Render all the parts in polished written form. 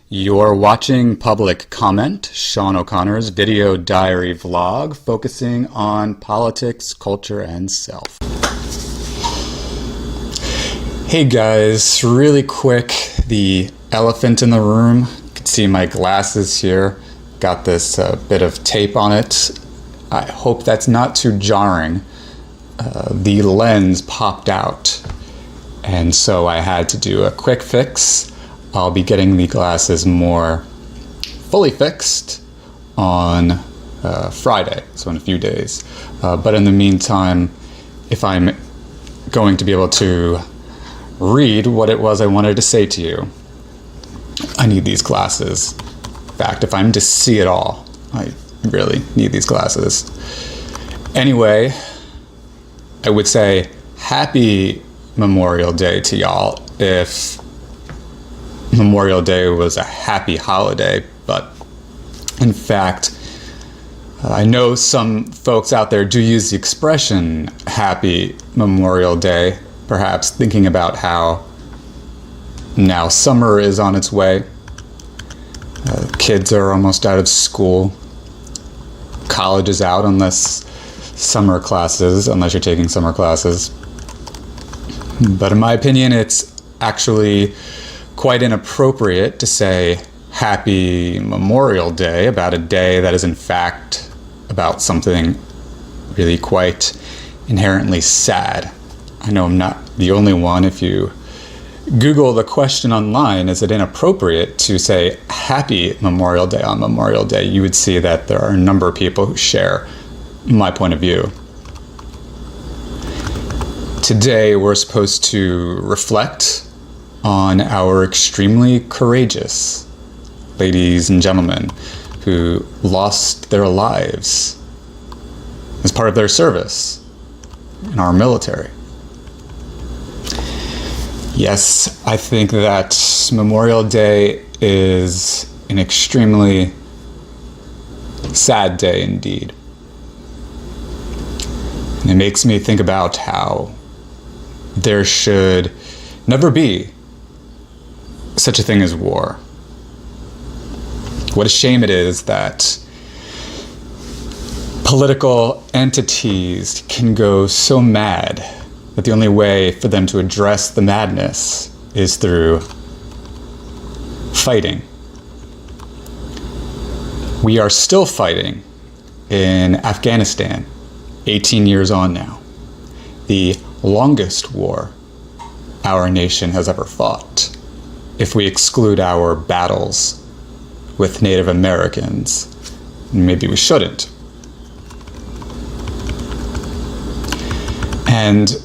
You're watching Public Comment, Sean O'Connor's video diary vlog focusing on politics, culture, and self. Hey guys, really quick, the elephant in the room. You can see my glasses here. Got this bit of tape on it. I hope that's not too jarring. The lens popped out, and so I had to do a quick fix. I'll be getting the glasses more fully fixed on Friday, so in a few days. But in the meantime, if I'm going to be able to read what it was I wanted to say to you, I need these glasses. In fact, if I'm to see it all, I really need these glasses. Anyway, I would say happy Memorial Day to y'all if Memorial Day was a happy holiday, but in fact, I know some folks out there do use the expression happy Memorial Day, perhaps thinking about how now summer is on its way. Kids are almost out of school. College is out unless you're taking summer classes. But in my opinion, it's actually quite inappropriate to say happy Memorial Day about a day that is in fact about something really quite inherently sad. I know I'm not the only one. If you Google the question online, is it inappropriate to say happy Memorial Day on Memorial Day, you would see that there are a number of people who share my point of view. Today we're supposed to reflect on our extremely courageous ladies and gentlemen who lost their lives as part of their service in our military. Yes, I think that Memorial Day is an extremely sad day indeed. And it makes me think about how there should never be such a thing as war. What a shame it is that political entities can go so mad that the only way for them to address the madness is through fighting. We are still fighting in Afghanistan, 18 years on now. The longest war our nation has ever fought, if we exclude our battles with Native Americans. Maybe we shouldn't. And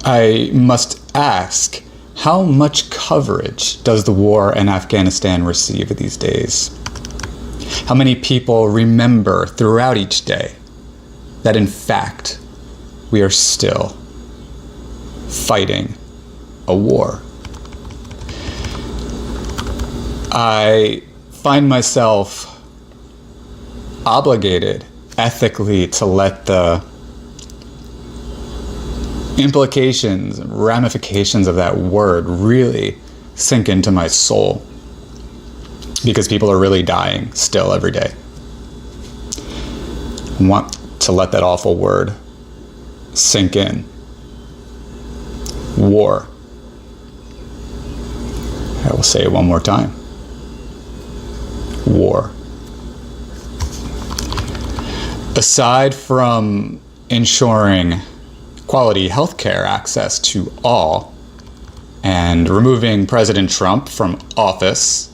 I must ask, how much coverage does the war in Afghanistan receive these days? How many people remember throughout each day that in fact we are still fighting a war? I find myself obligated ethically to let the implications and ramifications of that word really sink into my soul, because people are really dying still every day. I want to let that awful word sink in. War. I will say it one more time. War. Aside from ensuring quality healthcare access to all and removing President Trump from office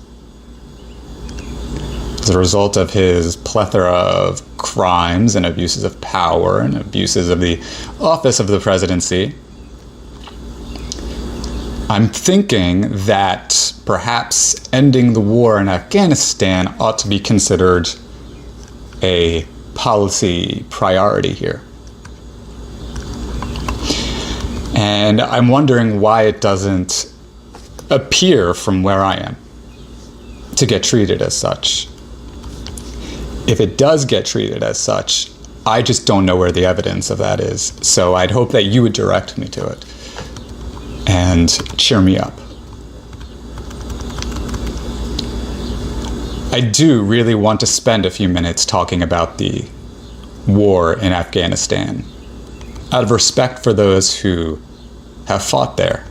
as a result of his plethora of crimes and abuses of power and abuses of the office of the presidency, I'm thinking that perhaps ending the war in Afghanistan ought to be considered a policy priority here. And I'm wondering why it doesn't appear from where I am to get treated as such. If it does get treated as such, I just don't know where the evidence of that is. So I'd hope that you would direct me to it and cheer me up. I do really want to spend a few minutes talking about the war in Afghanistan, out of respect for those who have fought there,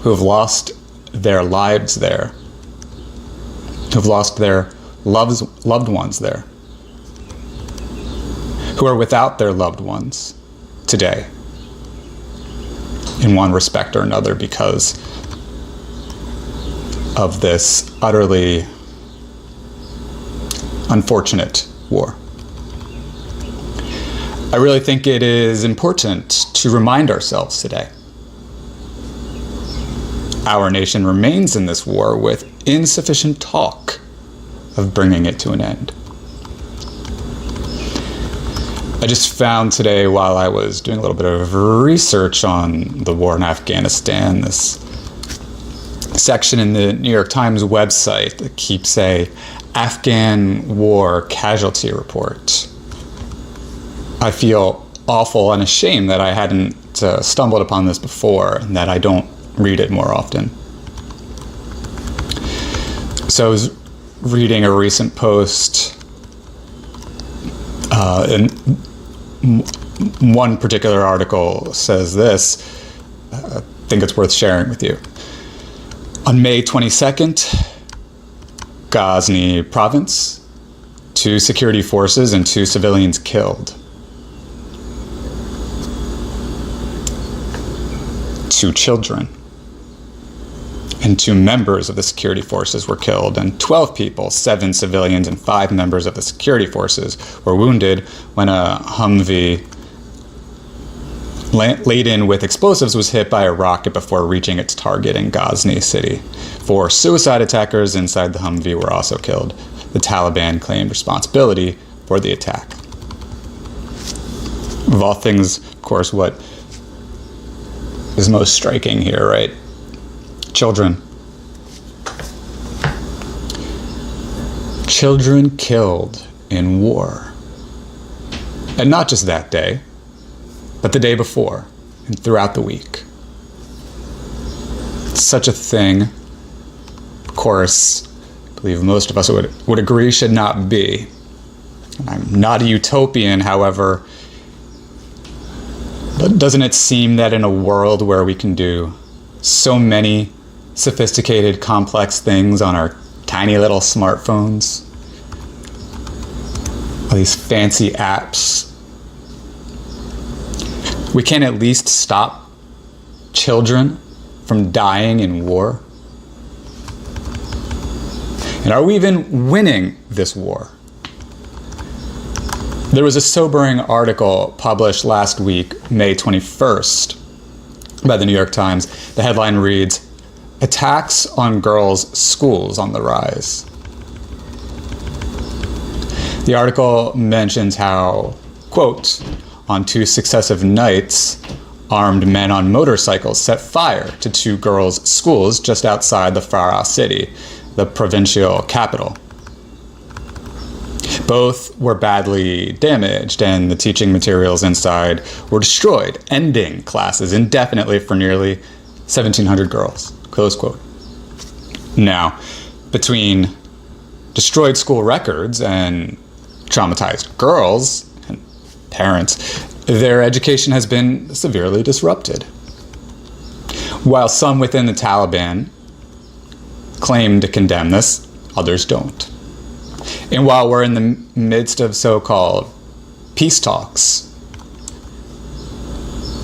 who have lost their lives there, who have lost their loved ones there, who are without their loved ones today, in one respect or another, because of this utterly unfortunate war. I really think it is important to remind ourselves today. Our nation remains in this war with insufficient talk of bringing it to an end. I just found today, while I was doing a little bit of research on the war in Afghanistan, this section in the New York Times website that keeps a Afghan war casualty report. I feel awful and ashamed that I hadn't stumbled upon this before, and that I don't read it more often. So I was reading a recent post, and one particular article says this. I think it's worth sharing with you. On May 22nd, Ghazni province, 2 security forces and 2 civilians killed. 2 children and 2 members of the security forces were killed, and 12 people, 7 civilians and 5 members of the security forces, were wounded when a Humvee laden with explosives was hit by a rocket before reaching its target in Ghazni city. 4 suicide attackers inside the Humvee were also killed. The Taliban claimed responsibility for the attack. Of all things, of course, what is most striking here, right? Children. Children killed in war. And not just that day, but the day before and throughout the week. Such a thing, of course, I believe most of us would agree should not be. I'm not a utopian, however, but doesn't it seem that in a world where we can do so many sophisticated, complex things on our tiny little smartphones, all these fancy apps, we can at least stop children from dying in war? And are we even winning this war? There was a sobering article published last week, May 21st, by the New York Times. The headline reads, "Attacks on Girls' Schools on the Rise." The article mentions how, quote, "On 2 successive nights, armed men on motorcycles set fire to 2 girls' schools just outside the Farah city, the provincial capital. Both were badly damaged, and the teaching materials inside were destroyed, ending classes indefinitely for nearly 1,700 girls," close quote. Now, between destroyed school records and traumatized girls and parents, their education has been severely disrupted. While some within the Taliban claim to condemn this, others don't. And while we're in the midst of so-called peace talks,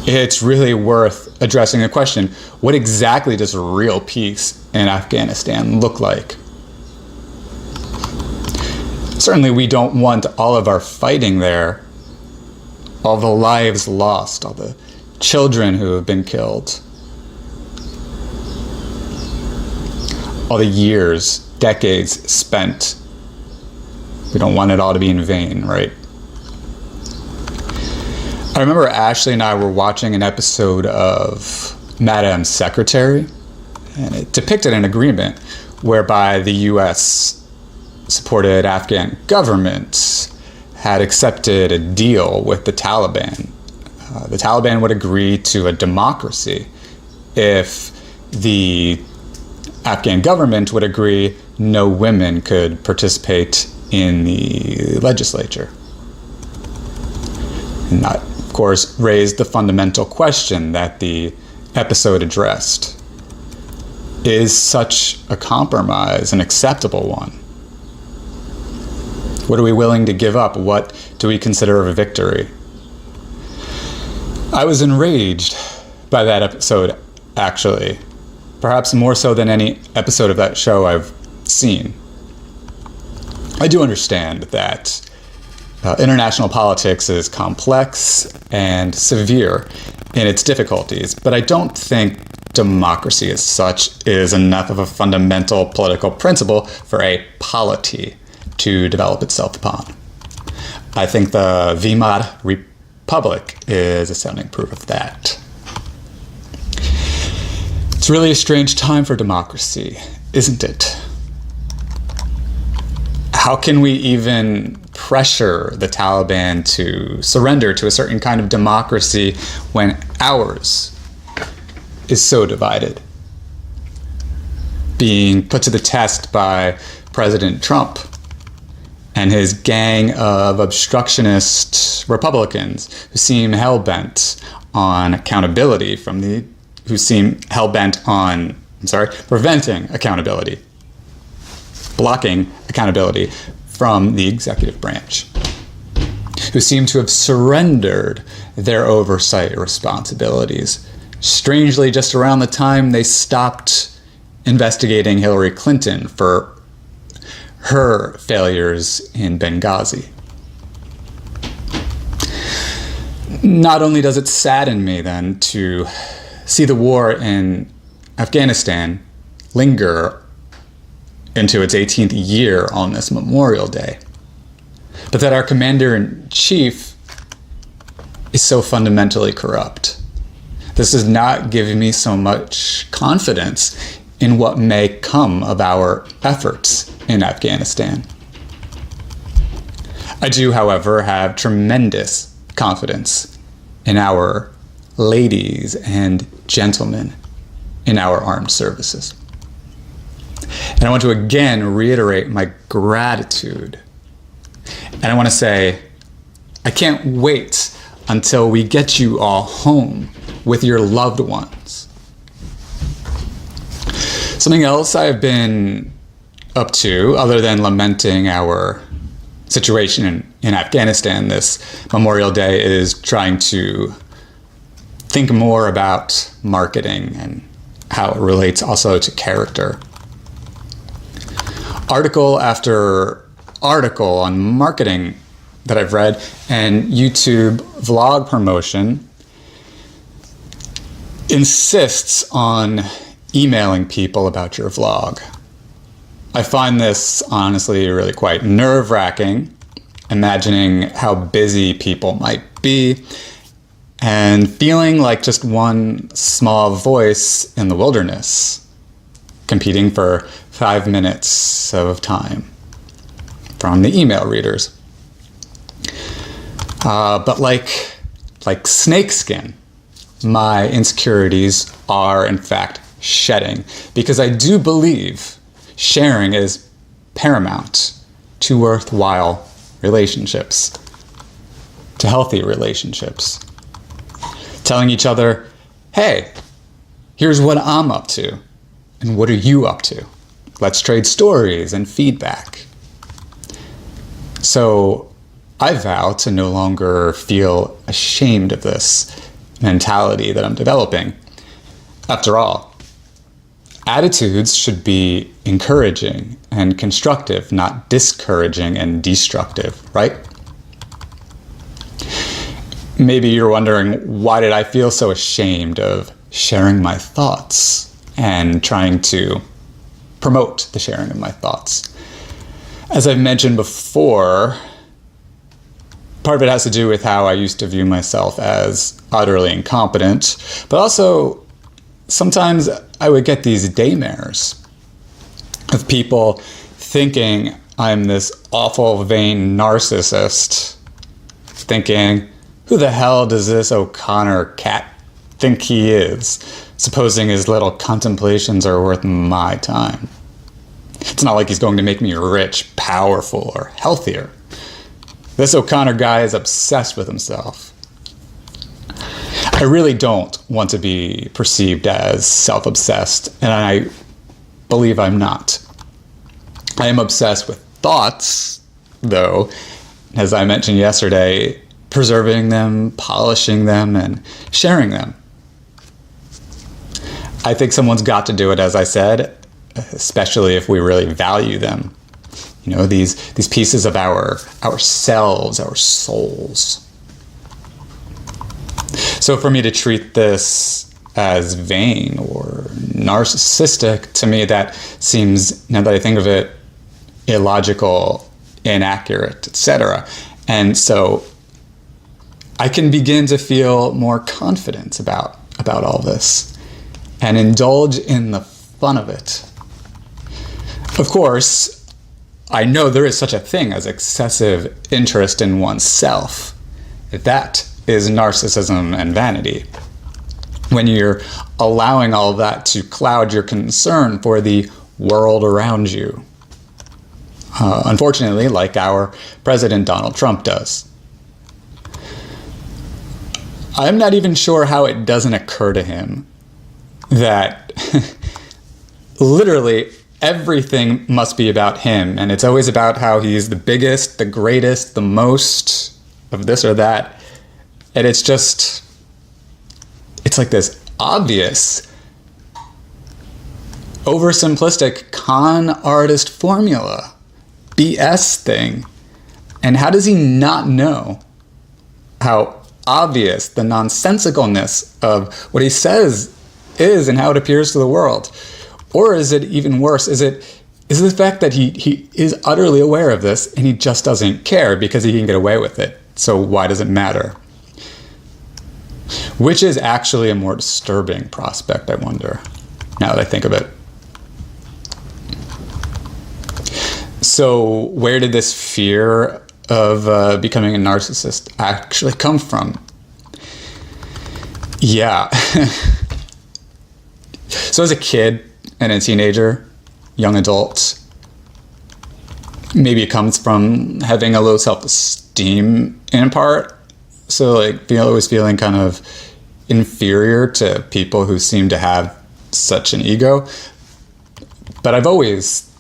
it's really worth addressing the question, what exactly does real peace in Afghanistan look like? Certainly we don't want all of our fighting there, all the lives lost, all the children who have been killed, all the years, decades spent. We don't want it all to be in vain, right? I remember Ashley and I were watching an episode of Madam Secretary, and it depicted an agreement whereby the U.S. supported Afghan government had accepted a deal with the Taliban. The Taliban would agree to a democracy if the Afghan government would agree no women could participate in the legislature. And that, of course, raised the fundamental question that the episode addressed. Is such a compromise an acceptable one? What are we willing to give up? What do we consider a victory? I was enraged by that episode, actually. Perhaps more so than any episode of that show I've seen. I do understand that international politics is complex and severe in its difficulties, but I don't think democracy as such is enough of a fundamental political principle for a polity to develop itself upon. I think the Weimar Republic is a sounding proof of that. It's really a strange time for democracy, isn't it? How can we even pressure the Taliban to surrender to a certain kind of democracy when ours is so divided? Being put to the test by President Trump and his gang of obstructionist Republicans who seem hell-bent on accountability preventing accountability, blocking accountability from the executive branch, who seem to have surrendered their oversight responsibilities. Strangely, just around the time they stopped investigating Hillary Clinton for her failures in Benghazi. Not only does it sadden me then to see the war in Afghanistan linger into its 18th year on this Memorial Day, but that our commander-in-chief is so fundamentally corrupt. This is not giving me so much confidence in what may come of our efforts in Afghanistan. I do, however, have tremendous confidence in our ladies and gentlemen in our armed services. And I want to again reiterate my gratitude. And I want to say, I can't wait until we get you all home with your loved ones. Something else I have been up to, other than lamenting our situation in Afghanistan this Memorial Day, is trying to think more about marketing and how it relates also to character. Article after article on marketing that I've read and YouTube vlog promotion insists on emailing people about your vlog. I find this honestly really quite nerve-wracking, imagining how busy people might be and feeling like just one small voice in the wilderness, competing for 5 minutes of time from the email readers. But like snakeskin, my insecurities are in fact shedding, because I do believe sharing is paramount to worthwhile relationships, to healthy relationships. Telling each other, hey, here's what I'm up to, and what are you up to? Let's trade stories and feedback. So I vow to no longer feel ashamed of this mentality that I'm developing. After all, attitudes should be encouraging and constructive, not discouraging and destructive, right? Maybe you're wondering, why did I feel so ashamed of sharing my thoughts and trying to promote the sharing of my thoughts? As I've mentioned before, part of it has to do with how I used to view myself as utterly incompetent, but also sometimes I would get these daymares of people thinking I'm this awful, vain narcissist, thinking, who the hell does this O'Connor cat think he is? supposing his little contemplations are worth my time. It's not like he's going to make me rich, powerful, or healthier. This O'Connor guy is obsessed with himself. I really don't want to be perceived as self-obsessed, and I believe I'm not. I am obsessed with thoughts, though, as I mentioned yesterday, preserving them, polishing them, and sharing them. I think someone's got to do it, as I said, especially if we really value them. You know, these pieces of ourselves, our souls. So for me to treat this as vain or narcissistic, to me that seems, now that I think of it, illogical, inaccurate, etc. And so I can begin to feel more confident about all this and indulge in the fun of it. Of course, I know there is such a thing as excessive interest in oneself. That is narcissism and vanity. When you're allowing all of that to cloud your concern for the world around you. Unfortunately, like our President Donald Trump does. I'm not even sure how it doesn't occur to him that literally everything must be about him, and it's always about how he's the biggest, the greatest, the most of this or that. And it's like this obvious, oversimplistic con artist formula, BS thing. And how does he not know how obvious the nonsensicalness of what he says is and how it appears to the world? Or is it even worse? Is it the fact that he is utterly aware of this and he just doesn't care because he can get away with it? So why does it matter? Which is actually a more disturbing prospect, I wonder, now that I think of it. So where did this fear of becoming a narcissist actually come from? Yeah. So as a kid and a teenager, young adult, maybe it comes from having a low self-esteem in part. So like always feeling kind of inferior to people who seem to have such an ego. But I've always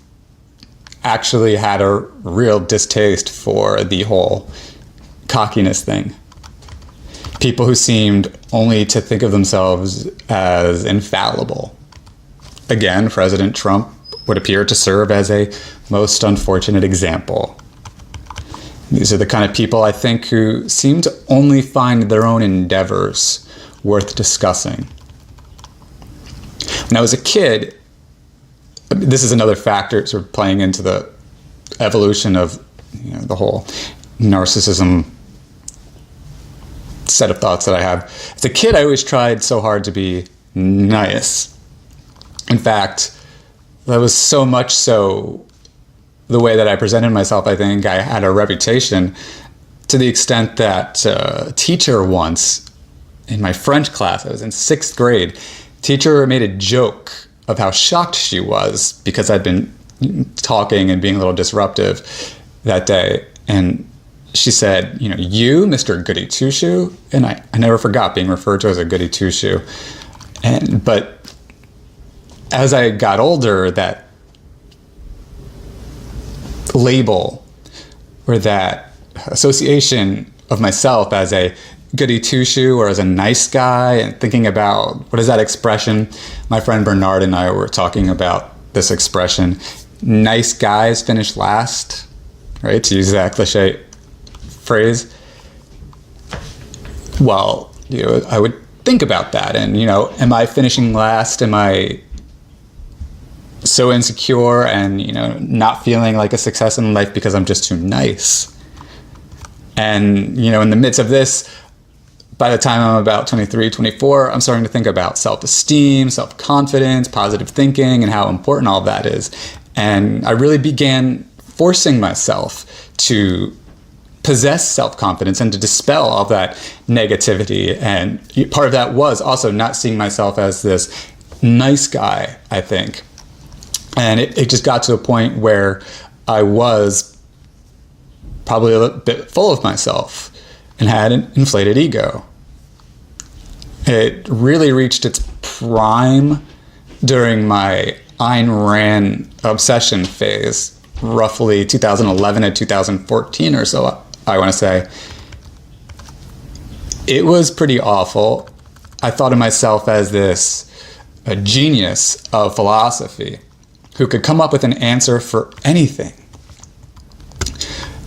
actually had a real distaste for the whole cockiness thing. People who seemed only to think of themselves as infallible. Again, President Trump would appear to serve as a most unfortunate example. These are the kind of people, I think, who seem to only find their own endeavors worth discussing. When I was a kid, this is another factor sort of playing into the evolution of the whole narcissism set of thoughts that I have. As a kid, I always tried so hard to be nice. In fact, that was so much so the way that I presented myself. I think I had a reputation to the extent that a teacher once, in my French class, I was in 6th grade, teacher made a joke of how shocked she was because I'd been talking and being a little disruptive that day. And she said, you, Mr. Goody Two-Shoe? And I never forgot being referred to as a Goody Two-Shoe. But as I got older, that label or that association of myself as a goody two-shoe or as a nice guy, and thinking about what is that expression? My friend Bernard and I were talking about this expression, nice guys finish last, right? To use that cliche phrase. Well, I would think about that and, am I finishing last? Am I so insecure and, not feeling like a success in life because I'm just too nice? And, in the midst of this, by the time I'm about 23, 24, I'm starting to think about self-esteem, self-confidence, positive thinking, and how important all of that is. And I really began forcing myself to possess self-confidence and to dispel all that negativity. And part of that was also not seeing myself as this nice guy, I think. And it just got to a point where I was probably a little bit full of myself and had an inflated ego. It really reached its prime during my Ayn Rand obsession phase, roughly 2011 to 2014 or so, I want to say. It was pretty awful. I thought of myself as a genius of philosophy who could come up with an answer for anything.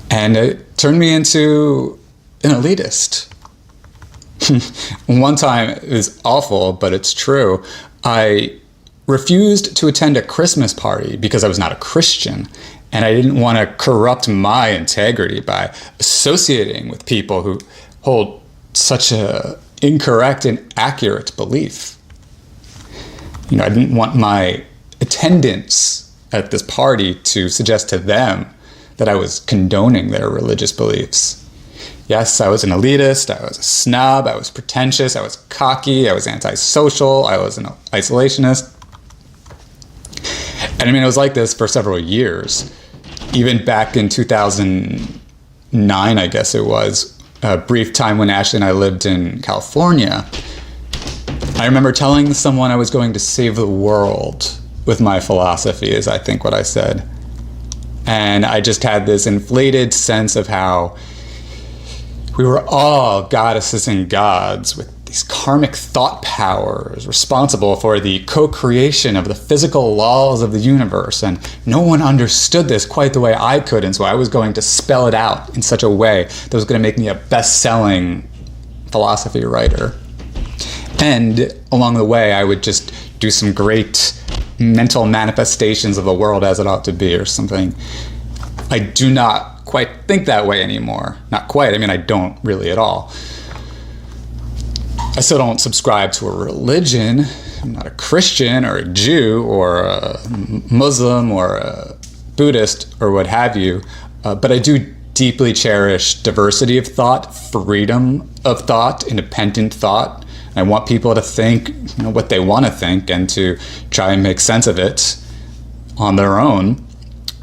And it turned me into an elitist. One time, it was awful, but it's true. I refused to attend a Christmas party because I was not a Christian, and I didn't want to corrupt my integrity by associating with people who hold such a incorrect and accurate belief. I didn't want my attendance at this party to suggest to them that I was condoning their religious beliefs. Yes, I was an elitist, I was a snob, I was pretentious, I was cocky, I was antisocial, I was an isolationist. And it was like this for several years. Even back in 2009, I guess it was, a brief time when Ashley and I lived in California, I remember telling someone I was going to save the world with my philosophy, is I think what I said. And I just had this inflated sense of how we were all goddesses and gods with these karmic thought powers responsible for the co-creation of the physical laws of the universe. And no one understood this quite the way I could. And so I was going to spell it out in such a way that was going to make me a best-selling philosophy writer. And along the way, I would just do some great mental manifestations of the world as it ought to be or something. I do not quite think that way anymore. Not quite. I don't really at all. I still don't subscribe to a religion. I'm not a Christian or a Jew or a Muslim or a Buddhist or what have you. But I do deeply cherish diversity of thought, freedom of thought, independent thought. I want people to think what they want to think and to try and make sense of it on their own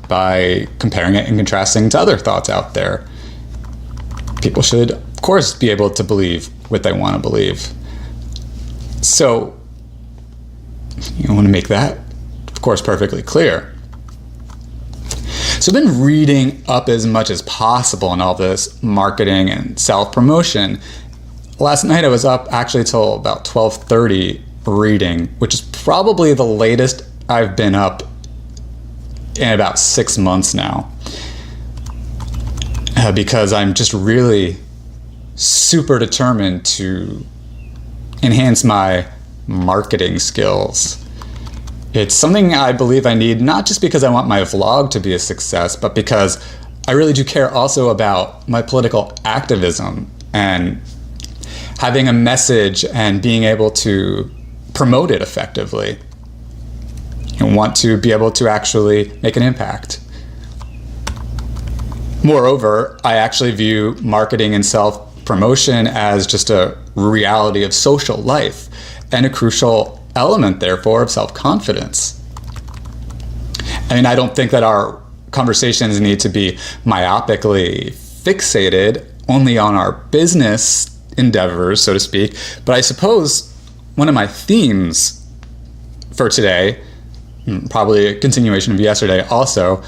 by comparing it and contrasting to other thoughts out there. People should, of course, be able to believe what they want to believe. So, you want to make that, of course, perfectly clear. So I've been reading up as much as possible on all this marketing and self-promotion. Last night I was up actually till about 12:30 reading, which is probably the latest I've been up in about 6 months now. Because I'm just really super determined to enhance my marketing skills. It's something I believe I need, not just because I want my vlog to be a success, but because I really do care also about my political activism and having a message and being able to promote it effectively. And want to be able to actually make an impact. Moreover, I actually view marketing and self-promotion as just a reality of social life and a crucial element, therefore, of self-confidence. I don't think that our conversations need to be myopically fixated only on our business endeavors, so to speak, but I suppose one of my themes for today, probably a continuation of yesterday also,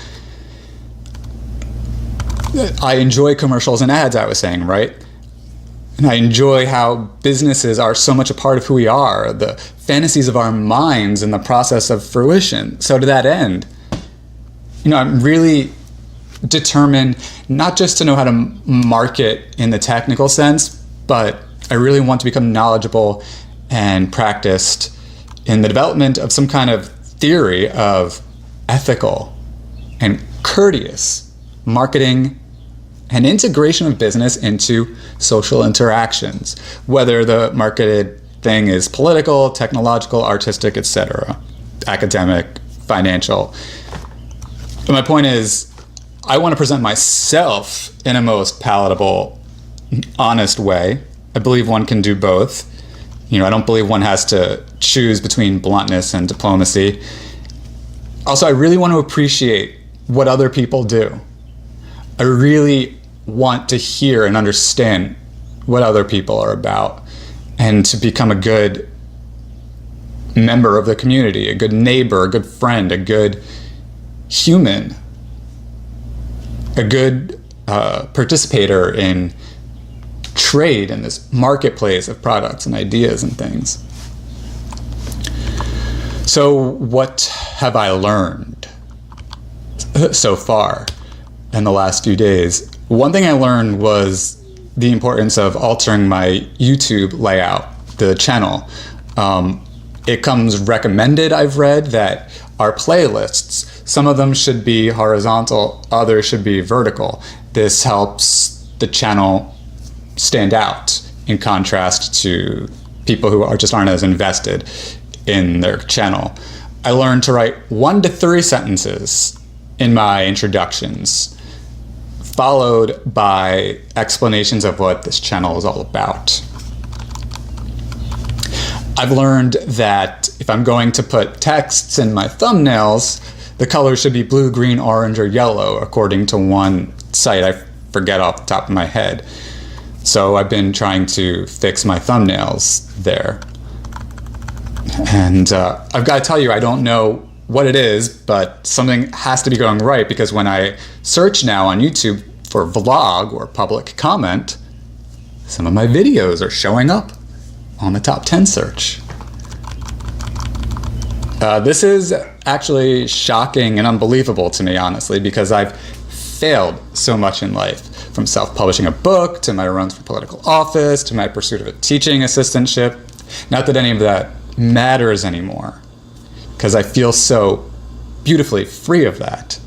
I enjoy commercials and ads, I was saying, right? And I enjoy how businesses are so much a part of who we are, the fantasies of our minds and the process of fruition. So to that end, I'm really determined not just to know how to market in the technical sense, but I really want to become knowledgeable and practiced in the development of some kind of theory of ethical and courteous marketing and integration of business into social interactions, whether the marketed thing is political, technological, artistic, etc., academic, financial. But my point is, I want to present myself in a most palatable, honest way. I believe one can do both. I don't believe one has to choose between bluntness and diplomacy. Also, I really want to appreciate what other people do. I really want to hear and understand what other people are about, and to become a good member of the community, a good neighbor, a good friend, a good human, a good participator in trade in this marketplace of products and ideas and things. So what have I learned so far in the last few days? One thing I learned was the importance of altering my YouTube layout, the channel. It comes recommended, I've read, that our playlists, some of them should be horizontal, others should be vertical. This helps the channel stand out in contrast to people who aren't as invested in their channel. I learned to write 1 to 3 sentences in my introductions, followed by explanations of what this channel is all about. I've learned that if I'm going to put texts in my thumbnails, the colors should be blue, green, orange, or yellow, according to one site I forget off the top of my head. So I've been trying to fix my thumbnails there. And I've got to tell you, I don't know what it is, but something has to be going right, because when I search now on YouTube for vlog or public comment, some of my videos are showing up on the top 10 search. This is actually shocking and unbelievable to me, honestly, because I've failed so much in life, from self-publishing a book to my runs for political office to my pursuit of a teaching assistantship. Not that any of that matters anymore, because I feel so beautifully free of that,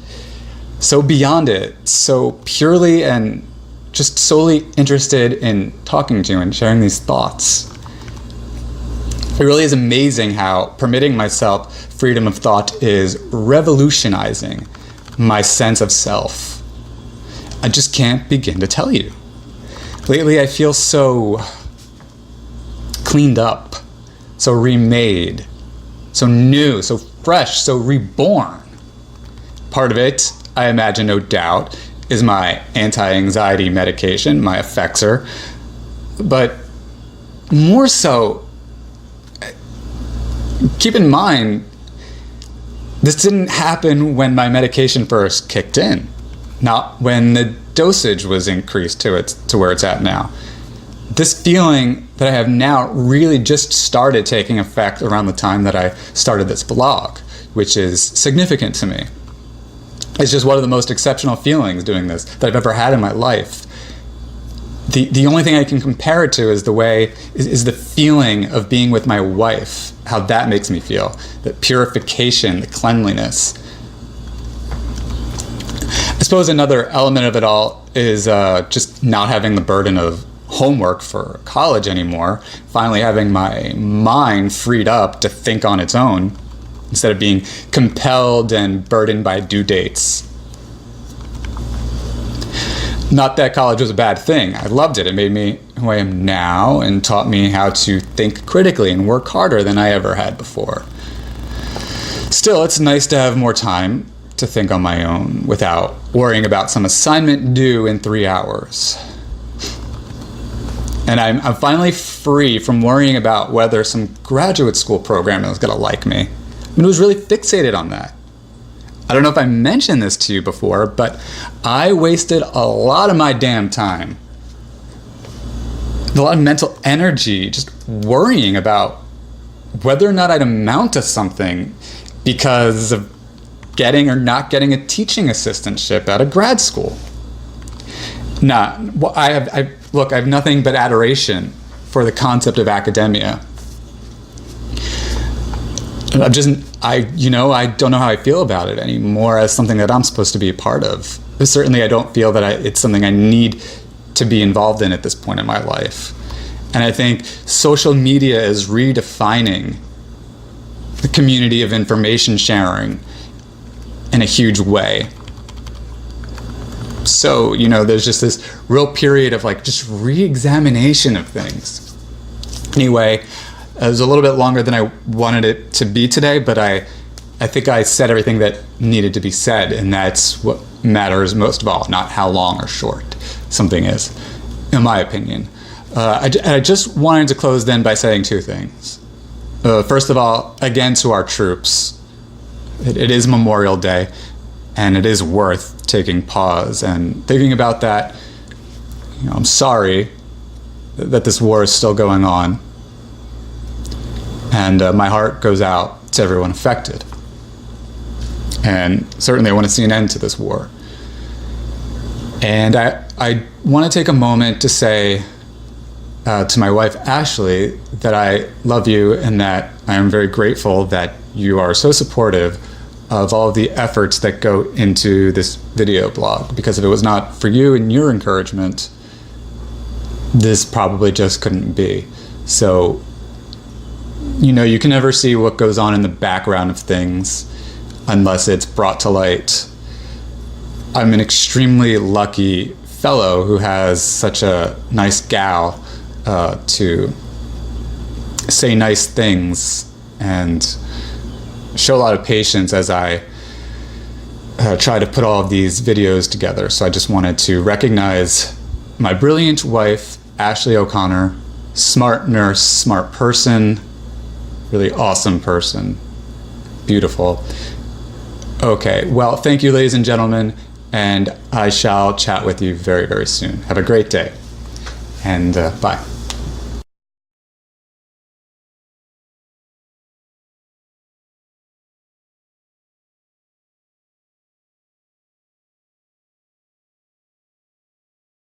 so beyond it, so purely and just solely interested in talking to you and sharing these thoughts. It really is amazing how permitting myself freedom of thought is revolutionizing my sense of self. I just can't begin to tell you. Lately, I feel so cleaned up, so remade, so new, so fresh, so reborn. Part of it, I imagine, no doubt, is my anti-anxiety medication, my Effexor. But more so, keep in mind, this didn't happen when my medication first kicked in. Not when the dosage was increased to where it's at now. This feeling that I have now really just started taking effect around the time that I started this blog, which is significant to me. It's just one of the most exceptional feelings doing this that I've ever had in my life. The only thing I can compare it to is the feeling of being with my wife, how that makes me feel, the purification, the cleanliness. I suppose another element of it all is just not having the burden of homework for college anymore, finally having my mind freed up to think on its own, instead of being compelled and burdened by due dates. Not that college was a bad thing. I loved it. It made me who I am now and taught me how to think critically and work harder than I ever had before. Still, it's nice to have more time to think on my own without worrying about some assignment due in 3 hours. And I'm finally free from worrying about whether some graduate school program is going to like me. I was really fixated on that. I don't know if I mentioned this to you before, but I wasted a lot of my damn time, a lot of mental energy just worrying about whether or not I'd amount to something because of getting or not getting a teaching assistantship at a grad school. I have nothing but adoration for the concept of academia. I don't know how I feel about it anymore as something that I'm supposed to be a part of. But certainly I don't feel that it's something I need to be involved in at this point in my life. And I think social media is redefining the community of information sharing in a huge way. So, there's just this real period of like just re-examination of things. Anyway, it was a little bit longer than I wanted it to be today, but I think I said everything that needed to be said, and that's what matters most of all, not how long or short something is, in my opinion. I just wanted to close then by saying two things. First of all, again, to our troops, it is Memorial Day, and it is worth taking pause and thinking about that. I'm sorry that this war is still going on, and my heart goes out to everyone affected. And certainly I want to see an end to this war. And I want to take a moment to say to my wife, Ashley, that I love you and that I am very grateful that you are so supportive of all of the efforts that go into this video blog. Because if it was not for you and your encouragement, this probably just couldn't be. So, you can never see what goes on in the background of things unless it's brought to light. I'm an extremely lucky fellow who has such a nice gal to say nice things and show a lot of patience as I try to put all of these videos together. So I just wanted to recognize my brilliant wife, Ashley O'Connor, smart nurse, smart person, really awesome person, beautiful. Okay, well, thank you, ladies and gentlemen, and I shall chat with you very, very soon. Have a great day, and bye.